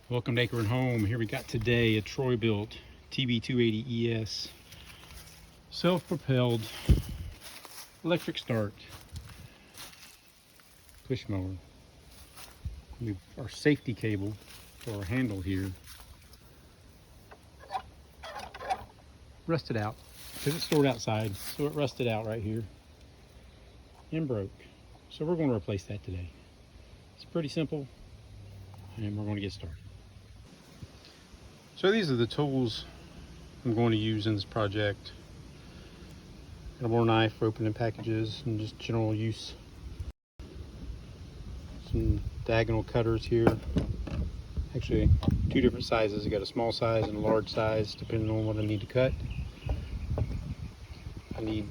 Welcome to Acre and Home. Here we got today a Troy-Bilt TB280ES self-propelled electric start push mower. Our safety cable for our handle here rusted out because it's stored outside, so it rusted out right here and broke. So we're going to replace that today. It's pretty simple, and we're going to get started. So these are the tools I'm going to use in this project. Got a more knife for opening packages and just general use. Some diagonal cutters here. Actually, two different sizes. I got a small size and a large size, depending on what I need to cut. I need,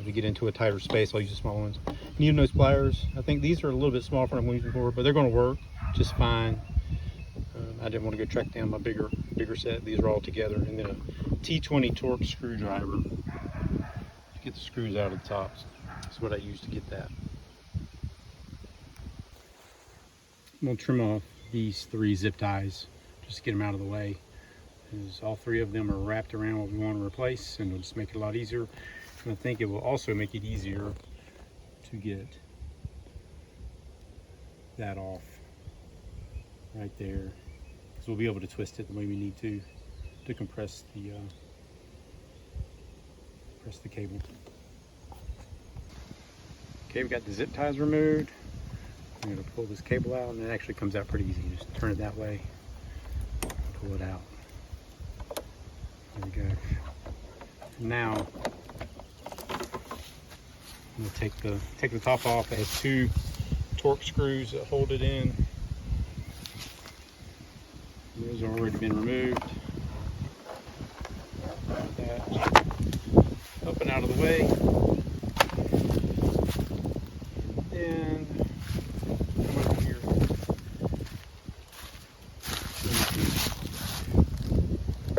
to get into a tighter space, I'll use the small ones. Needle nose pliers. I think these are a little bit small for what I'm using for, but they're going to work just fine. I didn't want to go track down my bigger set. These are all together, and then a T20 Torx screwdriver to get the screws out of the tops. That's what I use to get that. I'm going to trim off these 3 zip ties just to get them out of the way, as all 3 of them are wrapped around what we want to replace, and it'll just make it a lot easier. And I think it will also make it easier to get that off right there, because we'll be able to twist it the way we need to compress the cable. Okay, we got the zip ties removed. I'm going to pull this cable out, and it actually comes out pretty easy. Just turn it that way, pull it out. There we go. Now I'm going to take the top off. It has 2 Torx screws that hold it in. Those have already been removed. That up and out of the way. And come over here.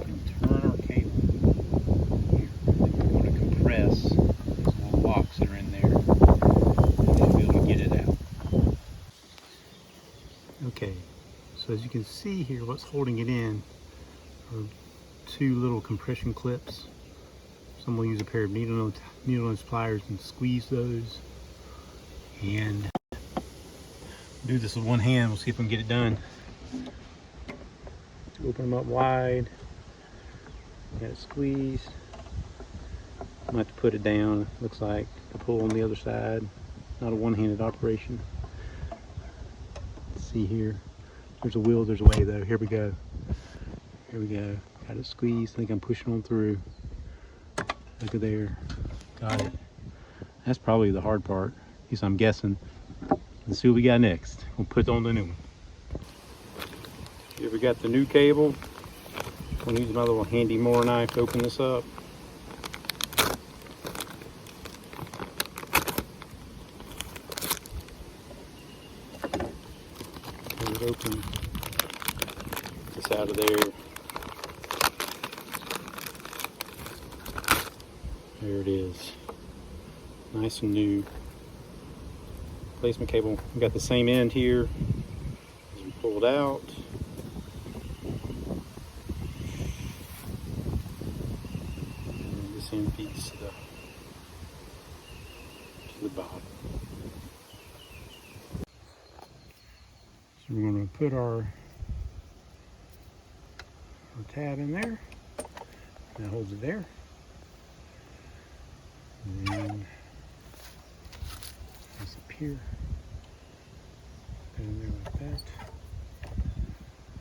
And turn our cable here. And we're going to compress these little locks that are in there. And we'll be able to get it out. Okay. So as you can see here, what's holding it in are 2 little compression clips. So I'm going to use a pair of needle nose pliers and squeeze those. And do this with one hand. We'll see if we can get it done. Open them up wide. Got it squeezed. I might have to put it down. Looks like the pull on the other side. Not a one-handed operation. Let's see here. There's a will, there's a way though. Here we go. Here we go. Got it squeezed. I think I'm pushing on through. Look at there. Got it. That's probably the hard part. At least I'm guessing. Let's see what we got next. We'll put on the new one. Here we got the new cable. I'm gonna use my little handy Mower knife to open this up. Open this out of there. There it is. Nice and new. Replacement cable. We got the same end here as we pull it out. And this end feeds to the bottom. So we're going to put our tab in there. That holds it there. And then this up here. Put it in there like that.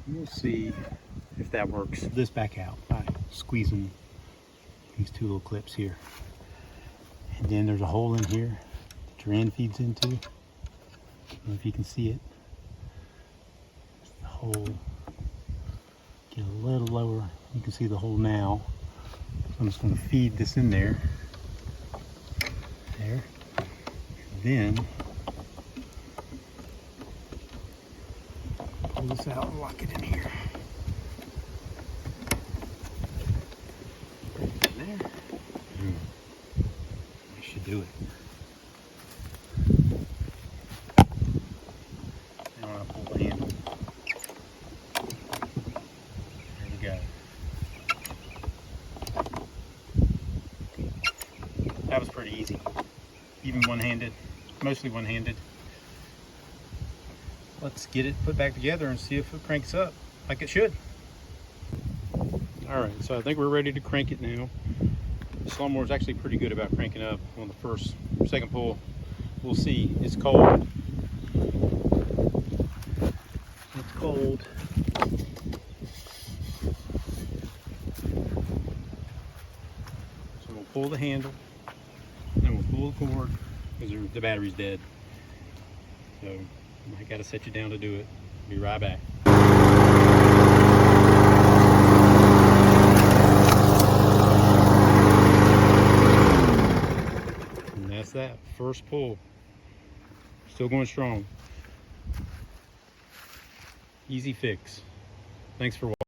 And we'll see if that works. This back out by squeezing these 2 little clips here. And then there's a hole in here that your end feeds into. I don't know if you can see it. Hole, get a little lower. You can see the hole now. So I'm just going to feed this in there. There. And then pull this out and lock it in here. There. That should do it. Now I pull the handle. even one-handed, mostly one-handed. Let's get it put back together and see if it cranks up like it should. All right, so I think we're ready to crank it now. This lawnmower is actually pretty good about cranking up on the first, second pull. We'll see. It's cold. It's cold. So we'll pull the handle, and we'll pull the cord because the battery's dead. So I got to set you down to do it. Be right back. And that's that first pull. Still going strong. Easy fix. Thanks for watching.